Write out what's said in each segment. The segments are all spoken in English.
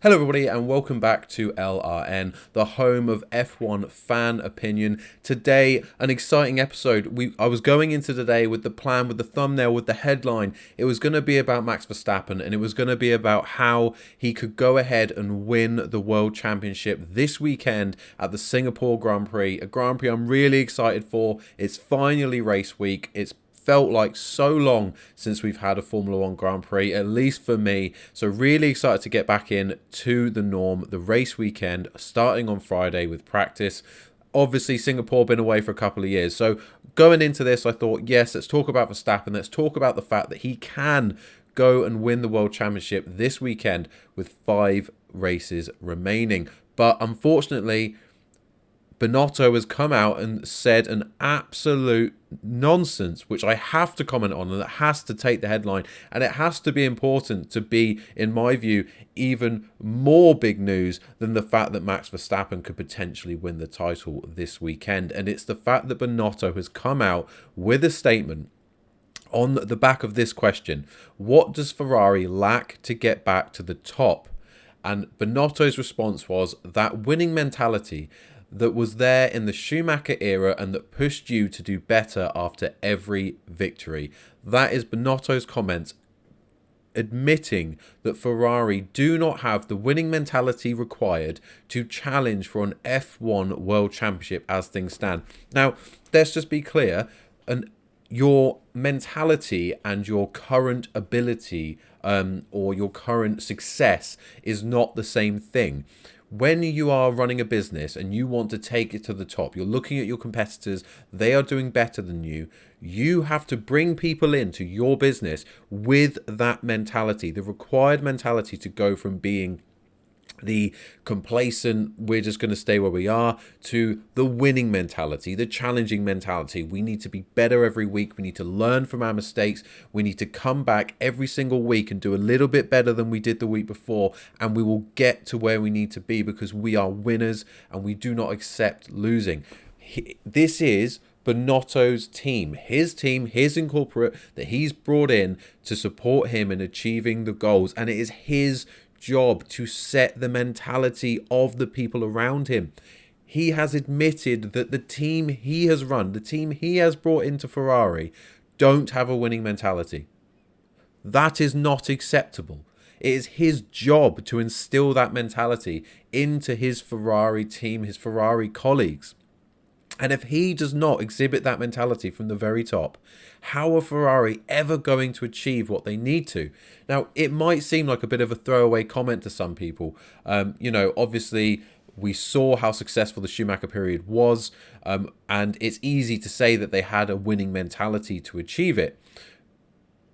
Hello everybody and welcome back to LRN, the home of F1 fan opinion. Today, an exciting episode. I was going into today with the plan, with the thumbnail, with the headline. It was going to be about Max Verstappen and it was going to be about how he could go ahead and win the World Championship this weekend at the Singapore Grand Prix. A Grand Prix I'm really excited for. It's finally race week. It's felt like so long since we've had a Formula One Grand Prix, at least for me. So really excited to get back in to the norm, the race weekend, starting on Friday with practice. Obviously, Singapore been away for a couple of years. So going into this, I thought, yes, let's talk about Verstappen. Let's talk about the fact that he can go and win the World Championship this weekend with 5 races remaining. But unfortunately, Binotto has come out and said an absolute nonsense, which I have to comment on, and that has to take the headline, and it has to be important to be, in my view, even more big news than the fact that Max Verstappen could potentially win the title this weekend. And it's the fact that Binotto has come out with a statement on the back of this question: what does Ferrari lack to get back to the top? And Binotto's response was that winning mentality that was there in the Schumacher era and that pushed you to do better after every victory. That is Binotto's comments, admitting that Ferrari do not have the winning mentality required to challenge for an F1 World Championship as things stand. Now, let's just be clear, your mentality and your current ability or your current success is not the same thing. When you are running a business and you want to take it to the top, you're looking at your competitors, they are doing better than you. You have to bring people into your business with that mentality, the required mentality to go from being the complacent, we're just going to stay where we are, to the winning mentality, the challenging mentality. We need to be better every week. We need to learn from our mistakes. We need to come back every single week and do a little bit better than we did the week before, and we will get to where we need to be because we are winners and we do not accept losing. This is Binotto's team, his incorporate that he's brought in to support him in achieving the goals, and it is his job to set the mentality of the people around him. He has admitted that the team he has run, the team he has brought into Ferrari, don't have a winning mentality. That is not acceptable. It is his job to instill that mentality into his Ferrari team, his Ferrari colleagues. And if he does not exhibit that mentality from the very top, how are Ferrari ever going to achieve what they need to? Now, it might seem like a bit of a throwaway comment to some people. Obviously, we saw how successful the Schumacher period was, and it's easy to say that they had a winning mentality to achieve it.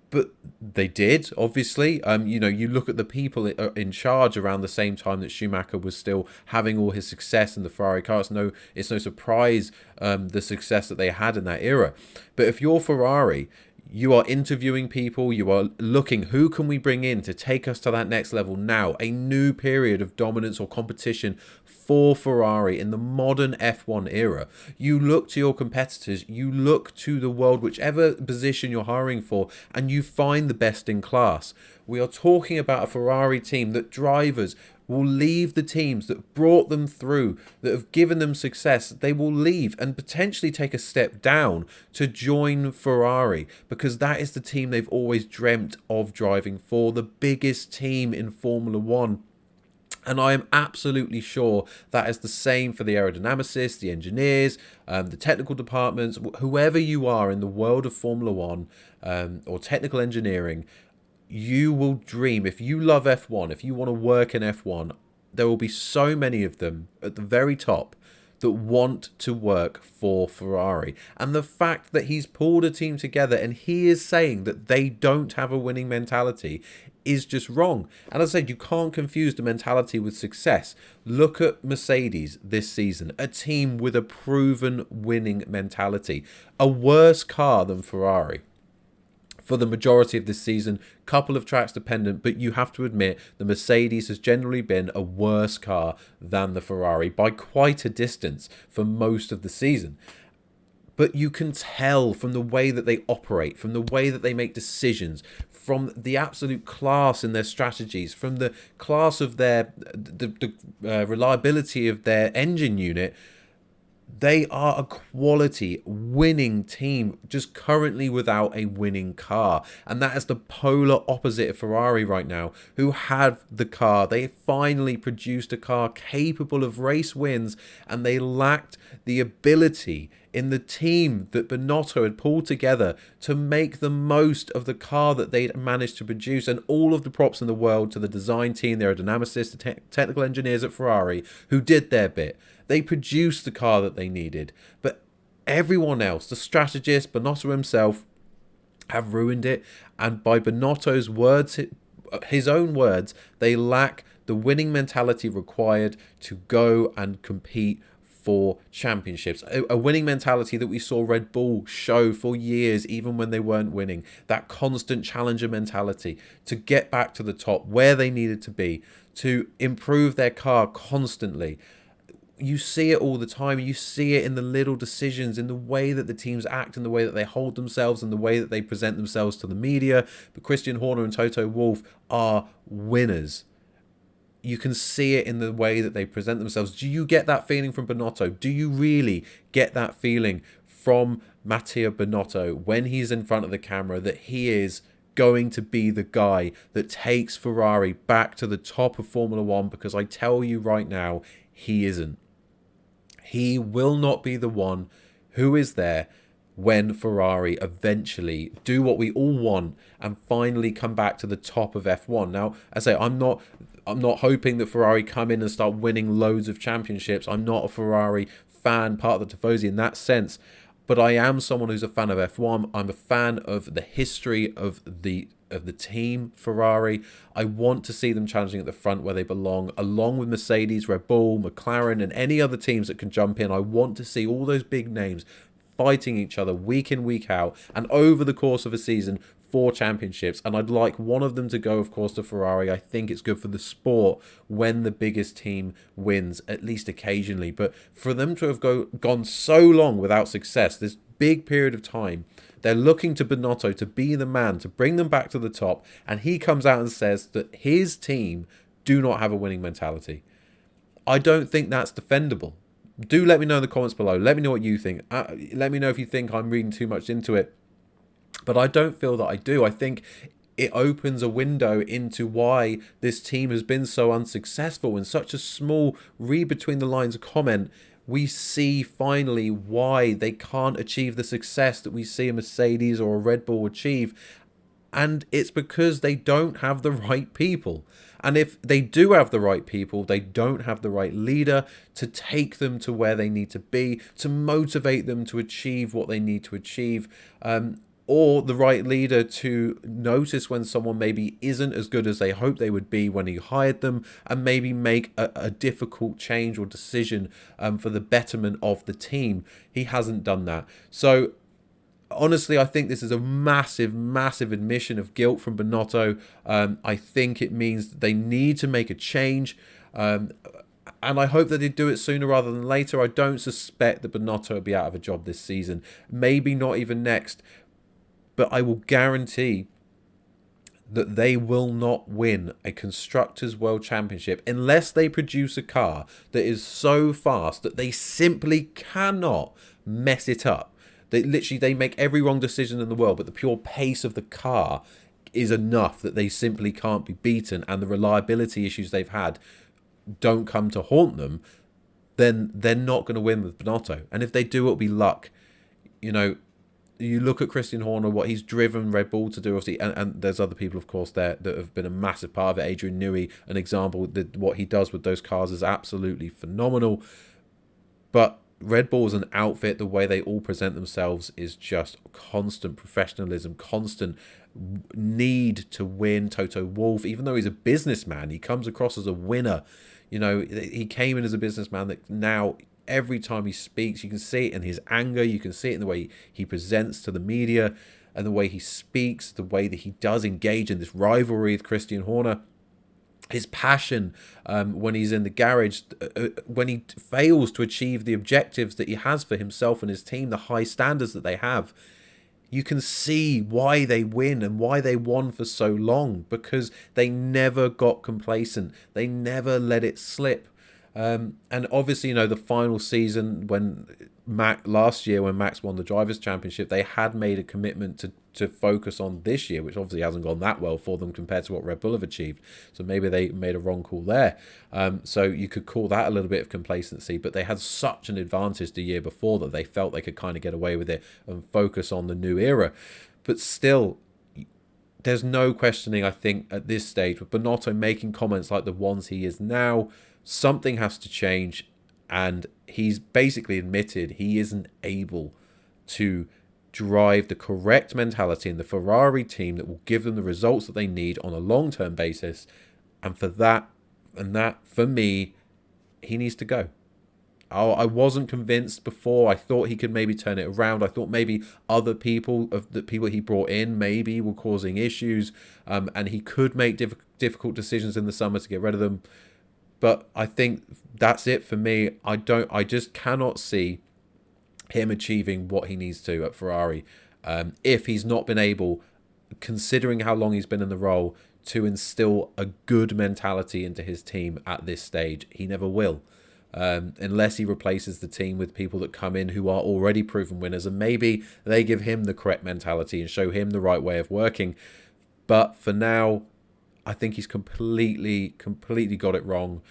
But they did, obviously. You look at the people in charge around the same time that Schumacher was still having all his success in the Ferrari car. It's no surprise the success that they had in that era. But if you're Ferrari, you are interviewing people, you are looking, who can we bring in to take us to that next level now? A new period of dominance or competition for Ferrari in the modern F1 era. You look to your competitors, you look to the world, whichever position you're hiring for, and you find the best in class. We are talking about a Ferrari team that drivers will leave the teams that brought them through, that have given them success. They will leave and potentially take a step down to join Ferrari because that is the team they've always dreamt of driving for, the biggest team in Formula One. And I am absolutely sure that is the same for the aerodynamicists, the engineers, the technical departments, whoever you are in the world of Formula One or technical engineering. You will dream, if you love F1, if you want to work in F1, there will be so many of them at the very top that want to work for Ferrari. And the fact that he's pulled a team together and he is saying that they don't have a winning mentality is just wrong. And as I said, you can't confuse the mentality with success. Look at Mercedes this season, a team with a proven winning mentality, a worse car than Ferrari for the majority of this season, couple of tracks dependent, but you have to admit the Mercedes has generally been a worse car than the Ferrari by quite a distance for most of the season. But you can tell from the way that they operate, from the way that they make decisions, from the absolute class in their strategies, from the class of the reliability of their engine unit. They are a quality winning team, just currently without a winning car. And that is the polar opposite of Ferrari right now, who had the car. They finally produced a car capable of race wins, and they lacked the ability in the team that Binotto had pulled together to make the most of the car that they'd managed to produce. And all of the props in the world to the design team, the aerodynamicists, the technical engineers at Ferrari, who did their bit. They produced the car that they needed. But everyone else, the strategist, Binotto himself, have ruined it. And by Binotto's words, his own words, they lack the winning mentality required to go and compete for championships. A winning mentality that we saw Red Bull show for years, even when they weren't winning. That constant challenger mentality to get back to the top where they needed to be, to improve their car constantly. You see it all the time. You see it in the little decisions, in the way that the teams act, in the way that they hold themselves, in the way that they present themselves to the media. But Christian Horner and Toto Wolff are winners. You can see it in the way that they present themselves. Do you get that feeling from Binotto? Do you really get that feeling from Mattia Binotto when he's in front of the camera that he is going to be the guy that takes Ferrari back to the top of Formula One? Because I tell you right now, he isn't. He will not be the one who is there when Ferrari eventually do what we all want and finally come back to the top of F1. Now, I say I'm not hoping that Ferrari come in and start winning loads of championships. I'm not a Ferrari fan, part of the Tifosi in that sense. But I am someone who's a fan of F1. I'm a fan of the history of the team Ferrari. I want to see them challenging at the front where they belong, along with Mercedes, Red Bull, McLaren, and any other teams that can jump in. I want to see all those big names fighting each other week in, week out, and over the course of a season for championships. And I'd like one of them to go, of course, to Ferrari. I think it's good for the sport when the biggest team wins, at least occasionally. But for them to have gone so long without success, this big period of time, they're looking to Binotto to be the man, to bring them back to the top. And he comes out and says that his team do not have a winning mentality. I don't think that's defendable. Do let me know in the comments below. Let me know what you think. Let me know if you think I'm reading too much into it. But I don't feel that I do. I think it opens a window into why this team has been so unsuccessful. In such a small read between the lines of comment, we see finally why they can't achieve the success that we see a Mercedes or a Red Bull achieve. And it's because they don't have the right people. And if they do have the right people, they don't have the right leader to take them to where they need to be, to motivate them to achieve what they need to achieve. Or the right leader to notice when someone maybe isn't as good as they hoped they would be when he hired them, and maybe make a difficult change or decision for the betterment of the team. He hasn't done that. So honestly, I think this is a massive, massive admission of guilt from Binotto. I think it means that they need to make a change. And I hope that they do it sooner rather than later. I don't suspect that Binotto will be out of a job this season. Maybe not even next. But I will guarantee that they will not win a Constructors' World Championship unless they produce a car that is so fast that they simply cannot mess it up. They make every wrong decision in the world, but the pure pace of the car is enough that they simply can't be beaten, and the reliability issues they've had don't come to haunt them. Then they're not going to win with Binotto. And if they do, it'll be luck. You know, you look at Christian Horner, what he's driven Red Bull to do, obviously, and there's other people, of course, there that have been a massive part of it. Adrian Newey, an example, that what he does with those cars is absolutely phenomenal. But Red Bull as an outfit, the way they all present themselves is just constant professionalism, constant need to win. Toto Wolff, even though he's a businessman, he comes across as a winner. You know, he came in as a businessman that now every time he speaks, you can see it in his anger, you can see it in the way he presents to the media, and the way he speaks, the way that he does engage in this rivalry with Christian Horner. his passion when he's in the garage, when he fails to achieve the objectives that he has for himself and his team, the high standards that they have. You can see why they win and why they won for so long, because they never got complacent. They never let it slip. And obviously, the final season last year when Max won the Drivers' Championship, they had made a commitment to focus on this year, which obviously hasn't gone that well for them compared to what Red Bull have achieved. So maybe they made a wrong call there. So you could call that a little bit of complacency, but they had such an advantage the year before that they felt they could kind of get away with it and focus on the new era. But still, there's no questioning, I think, at this stage, with Binotto making comments like the ones he is now, something has to change, and he's basically admitted he isn't able to drive the correct mentality in the Ferrari team that will give them the results that they need on a long-term basis. And for me, he needs to go. I wasn't convinced before. I thought he could maybe turn it around. I thought maybe other people, of the people he brought in, maybe were causing issues, and he could make difficult decisions in the summer to get rid of them. But I think that's it for me. I just cannot see him achieving what he needs to at Ferrari if he's not been able, considering how long he's been in the role, to instill a good mentality into his team at this stage. He never will, unless he replaces the team with people that come in who are already proven winners, and maybe they give him the correct mentality and show him the right way of working. But for now, I think he's completely got it wrong.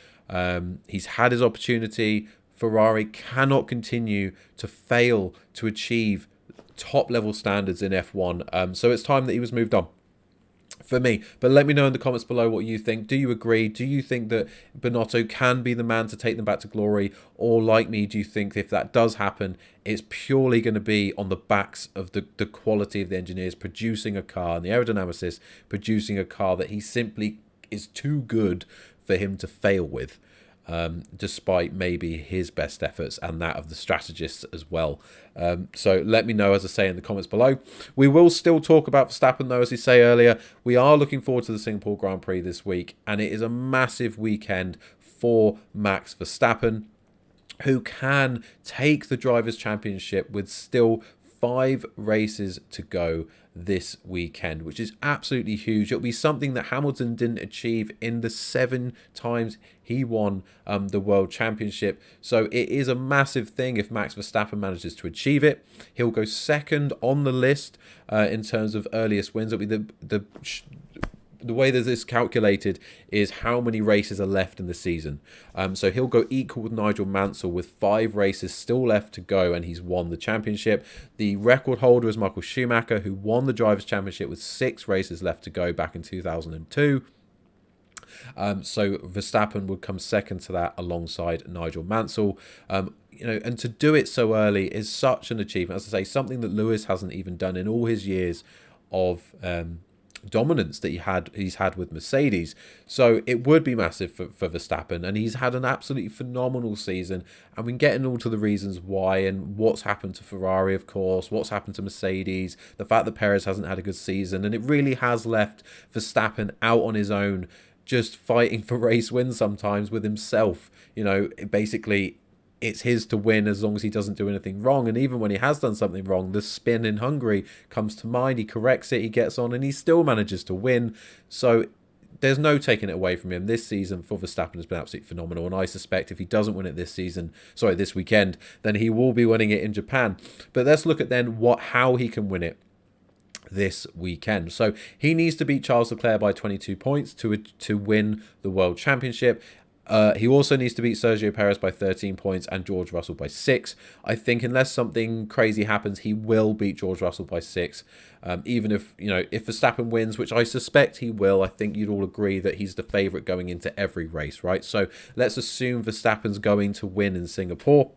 He's had his opportunity. Ferrari cannot continue to fail to achieve top-level standards in F1. So it's time that he was moved on for me. But let me know in the comments below what you think. Do you agree? Do you think that Binotto can be the man to take them back to glory? Or like me, do you think if that does happen, it's purely going to be on the backs of the quality of the engineers producing a car and the aerodynamicists producing a car that he simply is too good for him to fail with? Despite maybe his best efforts and that of the strategists as well. So let me know, as I say, in the comments below. We will still talk about Verstappen, though, as I say earlier. We are looking forward to the Singapore Grand Prix this week, and it is a massive weekend for Max Verstappen, who can take the Drivers' Championship with still 5 races to go this weekend, which is absolutely huge. It'll be something that Hamilton didn't achieve in the 7 times he won the World Championship. So it is a massive thing if Max Verstappen manages to achieve it. He'll go second on the list in terms of earliest wins. It'll be the way that this is calculated is how many races are left in the season. So he'll go equal with Nigel Mansell with 5 races still left to go, and he's won the championship. The record holder is Michael Schumacher, who won the Drivers' Championship with 6 races left to go back in 2002. So Verstappen would come second to that alongside Nigel Mansell. And to do it so early is such an achievement. As I say, something that Lewis hasn't even done in all his years of dominance that he's had with Mercedes. So it would be massive for Verstappen, and he's had an absolutely phenomenal season, and we can get into all to the reasons why and what's happened to Ferrari, of course, what's happened to Mercedes, the fact that Perez hasn't had a good season, and it really has left Verstappen out on his own, just fighting for race wins sometimes with himself. Basically it's his to win as long as he doesn't do anything wrong. And even when he has done something wrong, the spin in Hungary comes to mind. He corrects it, he gets on, and he still manages to win. So there's no taking it away from him. This season for Verstappen has been absolutely phenomenal, and I suspect if he doesn't win it this weekend, then he will be winning it in Japan. But let's look at then how he can win it this weekend. So he needs to beat Charles Leclerc by 22 points to win the World Championship. He also needs to beat Sergio Perez by 13 points and George Russell by 6. I think unless something crazy happens, he will beat George Russell by 6. Even if Verstappen wins, which I suspect he will, I think you'd all agree that he's the favourite going into every race, right? So let's assume Verstappen's going to win in Singapore.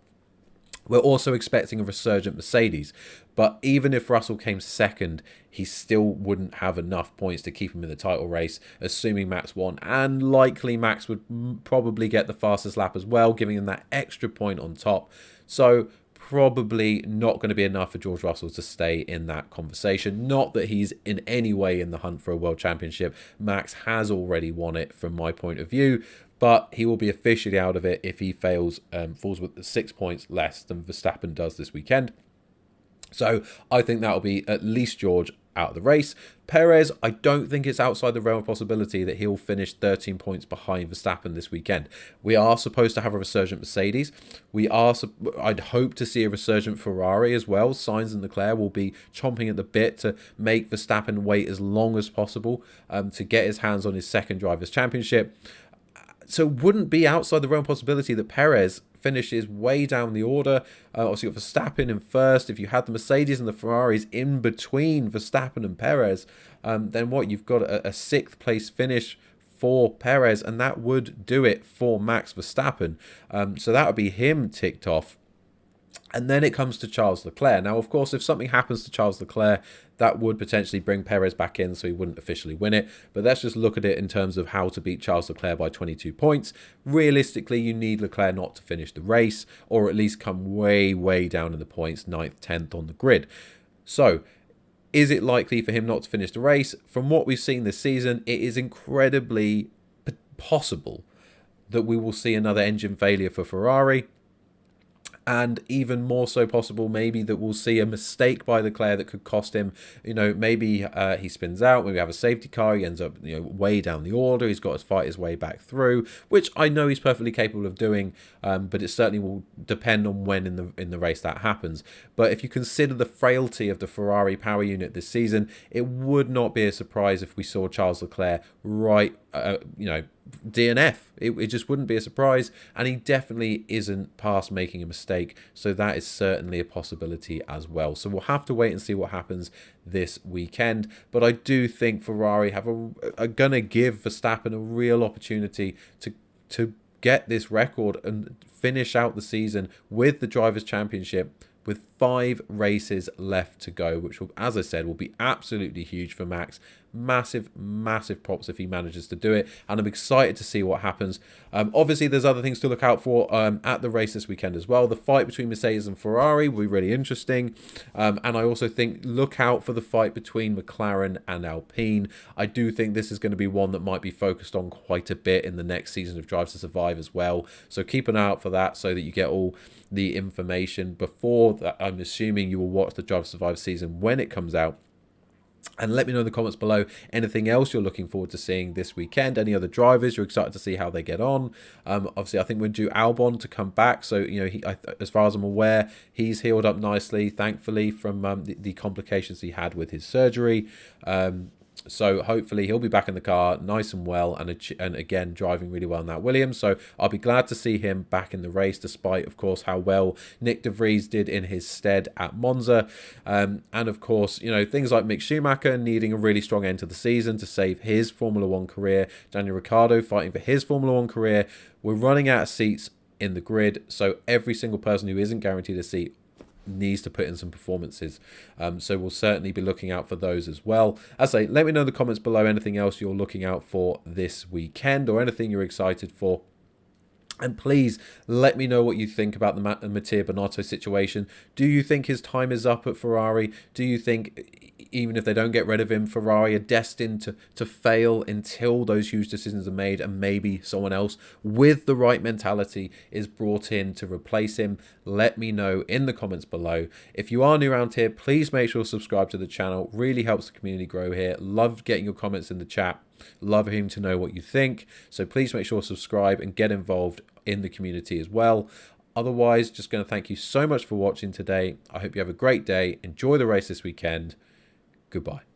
We're also expecting a resurgent Mercedes, but even if Russell came second, he still wouldn't have enough points to keep him in the title race, assuming Max won, and likely Max would probably get the fastest lap as well, giving him that extra point on top. So probably not going to be enough for George Russell to stay in that conversation. Not that he's in any way in the hunt for a world championship. Max has already won it from my point of view, but he will be officially out of it if he falls with 6 points less than Verstappen does this weekend. So I think that will be at least George out of the race. Perez, I don't think it's outside the realm of possibility that he'll finish 13 points behind Verstappen this weekend. We are supposed to have a resurgent Mercedes. I'd hope to see a resurgent Ferrari as well. Sainz and Leclerc will be chomping at the bit to make Verstappen wait as long as possible to get his hands on his second Drivers' Championship. So it wouldn't be outside the realm of possibility that Perez finishes way down the order. Obviously, you've got Verstappen in first. If you had the Mercedes and the Ferraris in between Verstappen and Perez, then what? You've got a 6th place finish for Perez, and that would do it for Max Verstappen. So that would be him ticked off. And then it comes to Charles Leclerc. Now, of course, if something happens to Charles Leclerc, that would potentially bring Perez back in, so he wouldn't officially win it. But let's just look at it in terms of how to beat Charles Leclerc by 22 points. Realistically, you need Leclerc not to finish the race, or at least come way, way down in the points, 9th, 10th on the grid. So, is it likely for him not to finish the race? From what we've seen this season, it is incredibly possible that we will see another engine failure for Ferrari. And even more so possible, maybe, that we'll see a mistake by Leclerc that could cost him. Maybe he spins out. Maybe we have a safety car. He ends up, way down the order. He's got to fight his way back through, which I know he's perfectly capable of doing. But it certainly will depend on when in the race that happens. But if you consider the frailty of the Ferrari power unit this season, it would not be a surprise if we saw Charles Leclerc DNF. It just wouldn't be a surprise, and he definitely isn't past making a mistake, so that is certainly a possibility as well. So we'll have to wait and see what happens this weekend, but I do think Ferrari are going to give Verstappen a real opportunity to get this record and finish out the season with the Drivers' Championship with 5 races left to go, which will, as I said, will be absolutely huge for Max. Massive, massive props if he manages to do it, and I'm excited to see what happens. Obviously, there's other things to look out for at the race this weekend as well. The fight between Mercedes and Ferrari will be really interesting, and I also think look out for the fight between McLaren and Alpine. I do think this is going to be one that might be focused on quite a bit in the next season of Drive to Survive as well, so keep an eye out for that so that you get all the information before that. I'm assuming you will watch the Drive to Survive season when it comes out. And let me know in the comments below anything else you're looking forward to seeing this weekend. Any other drivers you're excited to see how they get on. Obviously, I think we're due Albon to come back. So, as far as I'm aware, he's healed up nicely, thankfully, from the complications he had with his surgery. So hopefully he'll be back in the car nice and well, and again driving really well in that Williams. So I'll be glad to see him back in the race, despite of course how well Nick de Vries did in his stead at Monza. And of course, things like Mick Schumacher needing a really strong end to the season to save his Formula One career. Daniel Ricciardo fighting for his Formula One career. We're running out of seats in the grid, so every single person who isn't guaranteed a seat needs to put in some performances, so we'll certainly be looking out for those as well. As I say, let me know in the comments below anything else you're looking out for this weekend, or anything you're excited for. And please let me know what you think about the Mattia Binotto situation. Do you think his time is up at Ferrari? Do you think, even if they don't get rid of him, Ferrari are destined to fail until those huge decisions are made, and maybe someone else with the right mentality is brought in to replace him? Let me know in the comments below. If you are new around here, please make sure to subscribe to the channel. Really helps the community grow here. Love getting your comments in the chat. Love him to know what you think. So please make sure to subscribe and get involved in the community as well. Otherwise, just going to thank you so much for watching today. I hope you have a great day. Enjoy the race this weekend. Goodbye.